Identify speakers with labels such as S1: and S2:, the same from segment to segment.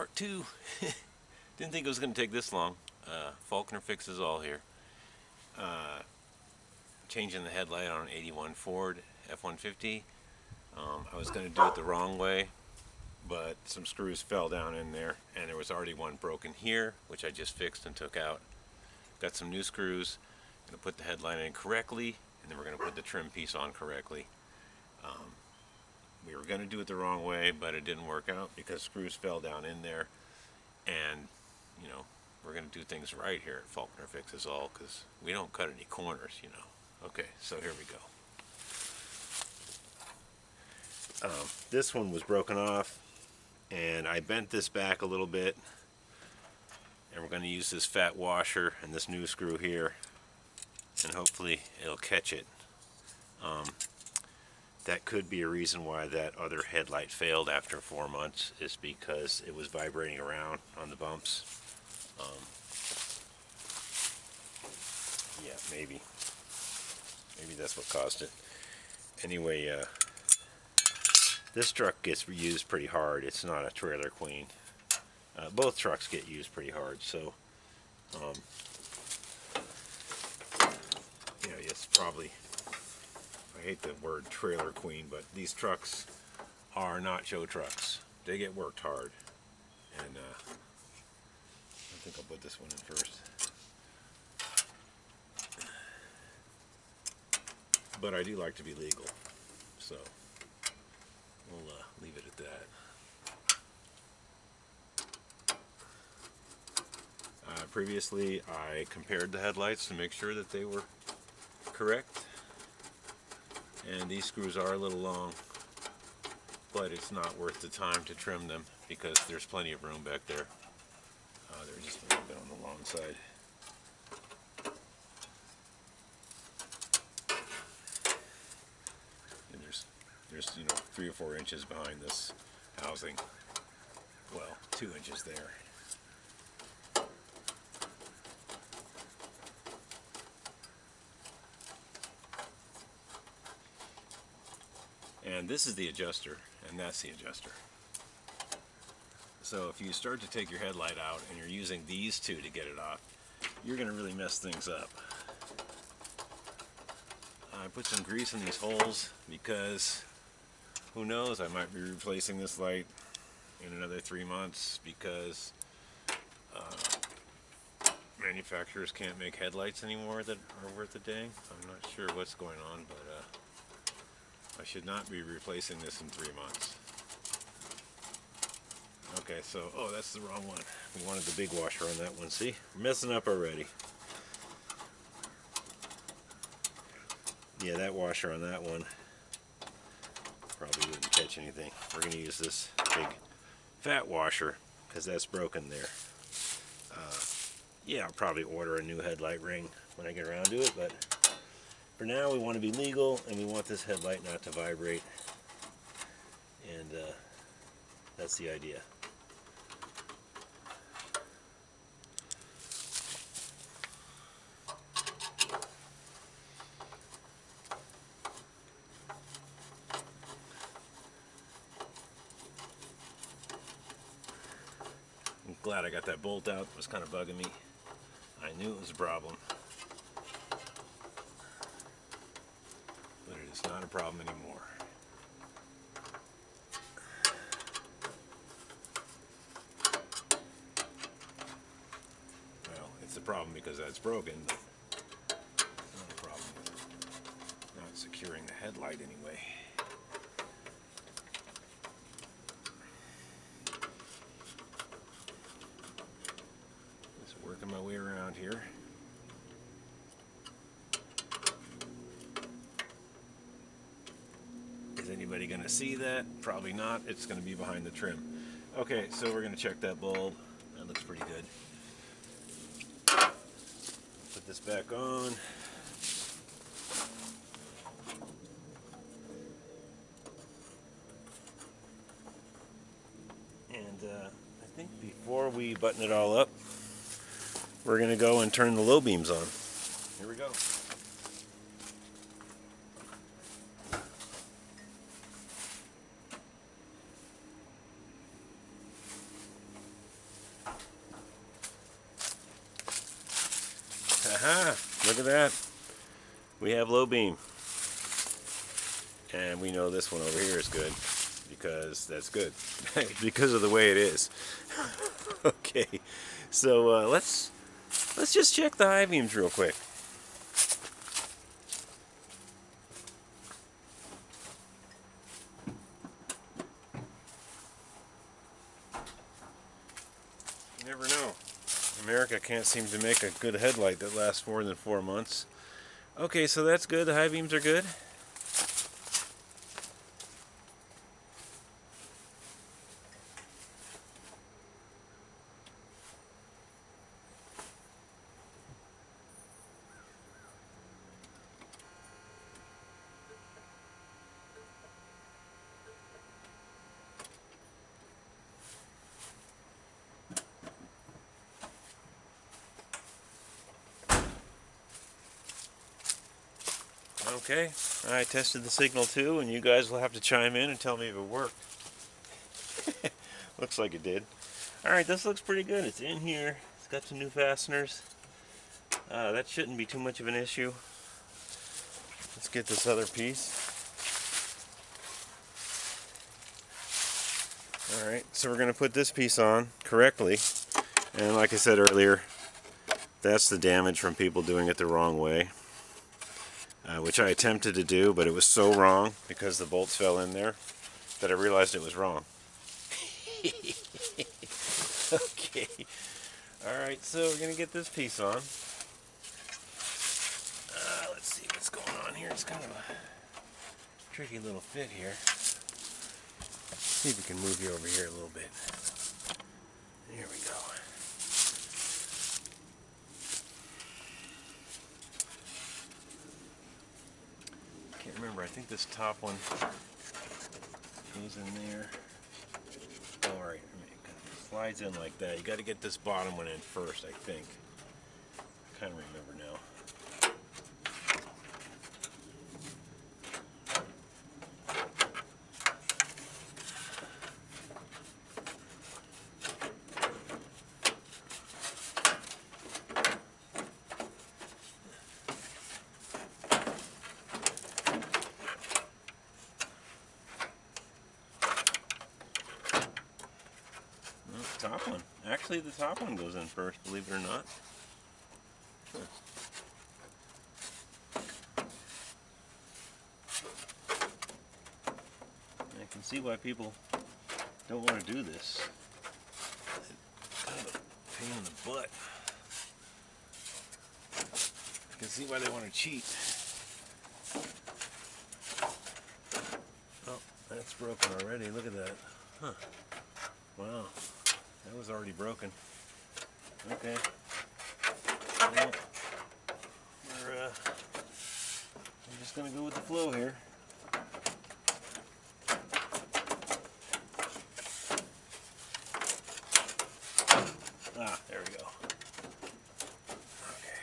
S1: Part 2. Didn't think it was going to take this long. Faulkner fixes all here. Changing the headlight on an 81 Ford F150. I was going to do it the wrong way, but some screws fell down in there, and there was already one broken here, which I just fixed and took out. Got some new screws. Going to put the headlight in correctly, and then we're going to put the trim piece on correctly. We were going to do it the wrong way, but it didn't work out because screws fell down in there. And, you know, we're going to do things right here at Faulkner Fixes All because we don't cut any corners, you know. Okay, so here we go. This one was broken off, and I bent this back a little bit. And we're going to use this fat washer and this new screw here, and hopefully it'll catch it. That could be a reason why that other headlight failed after 4 months, is because it was vibrating around on the bumps. Yeah, maybe that's what caused it. Anyway, this truck gets used pretty hard. It's not a trailer queen. Both trucks get used pretty hard, so yeah, it's probably, I hate the word trailer queen, but these trucks are not show trucks. They get worked hard. And I think I'll put this one in first. But I do like to be legal, so we'll leave it at that. Previously, I compared the headlights to make sure that they were correct. And these screws are a little long, but it's not worth the time to trim them because there's plenty of room back there. They're just a little bit on the long side. And there's 3 or 4 inches behind this housing. Well, 2 inches there. And this is the adjuster, and that's the adjuster. So if you start to take your headlight out and you're using these two to get it off, you're going to really mess things up. I put some grease in these holes because who knows, I might be replacing this light in another 3 months because manufacturers can't make headlights anymore that are worth a dang. I'm not sure what's going on, but I should not be replacing this in 3 months. Okay, so, oh, that's the wrong one. We wanted the big washer on that one. See? We're messing up already. Yeah, that washer on that one probably wouldn't catch anything. We're going to use this big fat washer because that's broken there. Yeah, I'll probably order a new headlight ring when I get around to it, but for now, we want to be legal, and we want this headlight not to vibrate, and that's the idea. I'm glad I got that bolt out. It was kind of bugging me. I knew it was a problem. It's not a problem anymore. Well, it's a problem because that's broken, but it's not a problem with not securing the headlight anyway. Just working my way around here. Is anybody going to see that? Probably not. It's going to be behind the trim. Okay, so we're going to check that bulb. That looks pretty good. Put this back on. And I think before we button it all up, we're going to go and turn the low beams on. Here we go. look at that. We have low beam. And we know this one over here is good because that's good. Because of the way it is. Okay, so let's just check the high beams real quick. You never know. America can't seem to make a good headlight that lasts more than 4 months. Okay, so that's good. The high beams are good. Okay, I tested the signal too, and you guys will have to chime in and tell me if it worked. Looks like it did. Alright, this looks pretty good. It's in here. It's got some new fasteners. That shouldn't be too much of an issue. Let's get this other piece. Alright, so we're going to put this piece on correctly. And like I said earlier, that's the damage from people doing it the wrong way. Which I attempted to do, but it was so wrong because the bolts fell in there that I realized it was wrong. Okay. Alright, so we're going to get this piece on. Let's see what's going on here. It's kind of a tricky little fit here. See if we can move you over here a little bit. Here we go. Can't remember. I think this top one goes in there. All right, it slides in like that. You got to get this bottom one in first, I think. I kind of remember now. Top one. Actually, the top one goes in first, believe it or not. Huh. I can see why people don't want to do this. It's kind of a pain in the butt. I can see why they want to cheat. Oh, that's broken already. Look at that. Huh. Wow. That was already broken. Okay. Well, I'm just going to go with the flow here. Ah, there we go. Okay.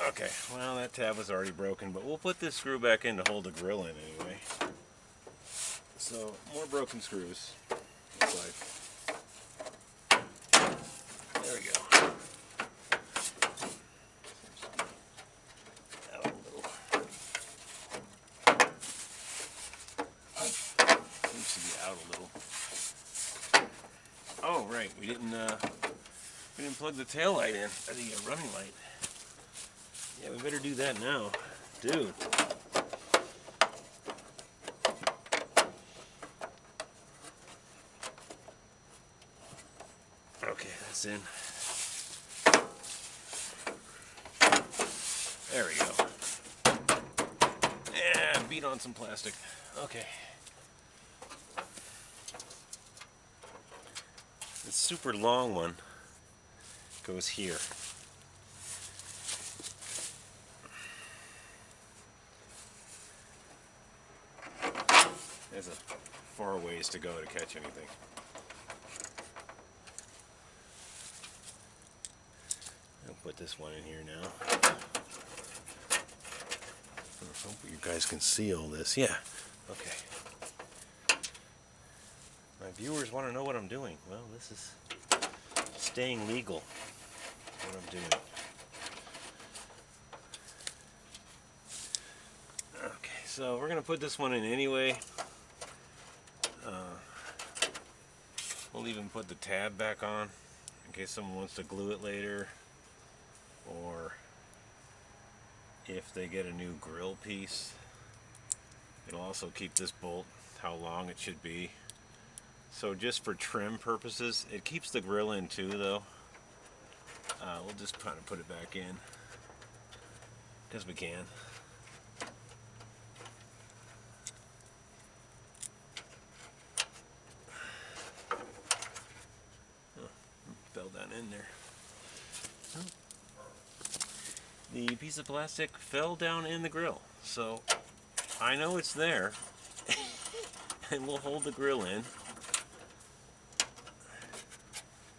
S1: Okay, well that tab was already broken, but we'll put this screw back in to hold the grill in anyway. So, more broken screws. Looks like. There we go. Out a little. Seems to be out a little. Oh, right. We didn't plug the tail light in, or the running light. Yeah, we better do that now, dude. Okay, that's in. There we go. And beat on some plastic. Okay. This super long one goes here. There's a far ways to go to catch anything. I'll put this one in here now. I hope you guys can see all this. Yeah. Okay. My viewers want to know what I'm doing. Well, this is staying legal. what I'm doing. Okay, so we're gonna put this one in anyway. We'll even put the tab back on in case someone wants to glue it later, or if they get a new grill piece. It'll also keep this bolt how long it should be. So just for trim purposes, it keeps the grill in too though. We'll just kind of put it back in because we can. Fell down in there. The piece of plastic fell down in the grill, so I know it's there and we'll hold the grill in.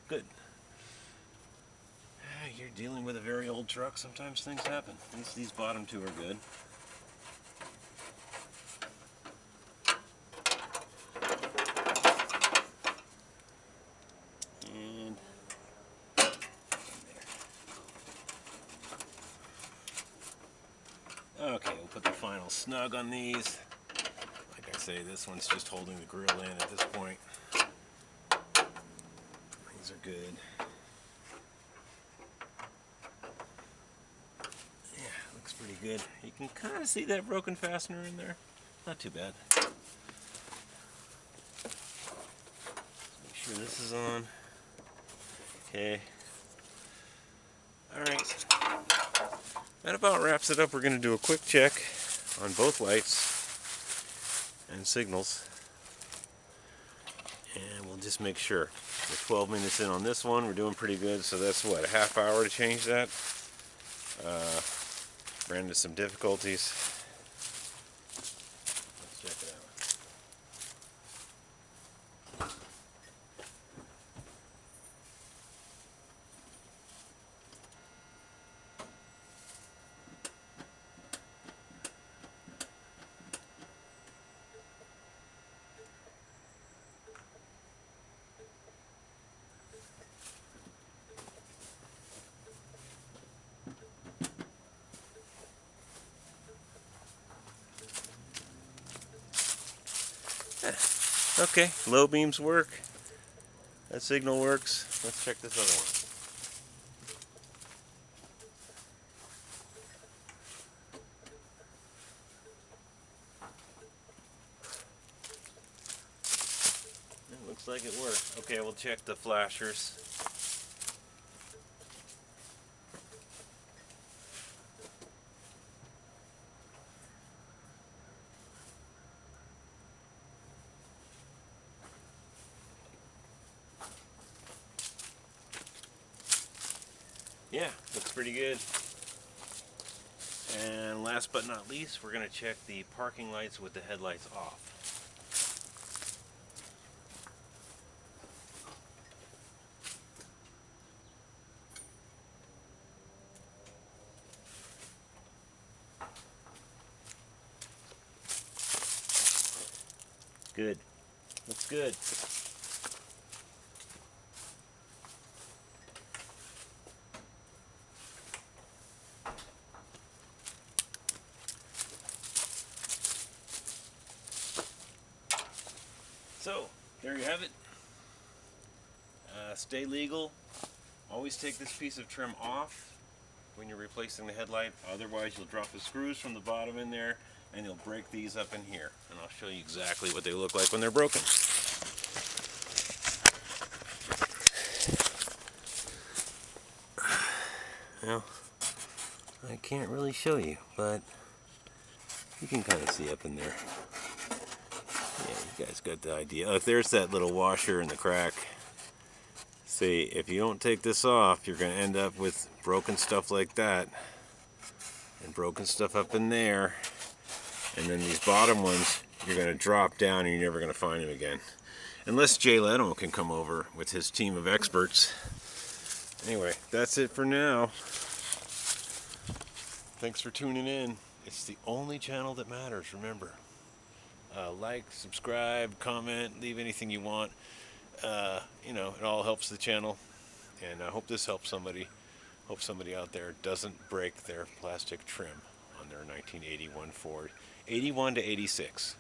S1: Good. You're dealing with a very old truck, sometimes things happen. At least these bottom two are good. And okay, we'll put the final snug on these. Like I say, this one's just holding the grill in at this point. These are good. Yeah, looks pretty good. You can kind of see that broken fastener in there. Not too bad. Make sure this is on. Okay. Alright. That about wraps it up. We're going to do a quick check on both lights and signals. And we'll just make sure. We're 12 minutes in on this one. We're doing pretty good. So that's what, a half hour to change that? Ran into some difficulties. Let's check it out. Okay, low beams work. That signal works. Let's check this other one. It looks like it worked. Okay, we'll check the flashers. Yeah, looks pretty good. And last but not least, we're going to check the parking lights with the headlights off. Good. Looks good. So, there you have it. Stay legal. Always take this piece of trim off when you're replacing the headlight. Otherwise, you'll drop the screws from the bottom in there and you'll break these up in here. And I'll show you exactly what they look like when they're broken. Well, I can't really show you, but you can kind of see up in there. Yeah, you guys got the idea. Look, there's that little washer in the crack. See, if you don't take this off, you're going to end up with broken stuff like that. And broken stuff up in there. And then these bottom ones, you're going to drop down and you're never going to find them again. Unless Jay Leno can come over with his team of experts. Anyway, that's it for now. Thanks for tuning in. It's the only channel that matters, remember. Like, subscribe, comment, leave anything you want. You know, it all helps the channel. And I hope this helps somebody. Hope somebody out there doesn't break their plastic trim on their 1981 Ford. 81 to 86.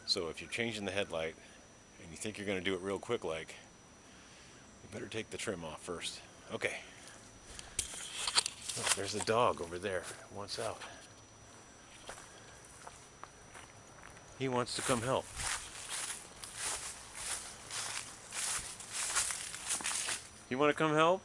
S1: So if you're changing the headlight and you think you're going to do it real quick like, you better take the trim off first. Okay. Oh, there's a dog over there. Wants out. He wants to come help. You want to come help?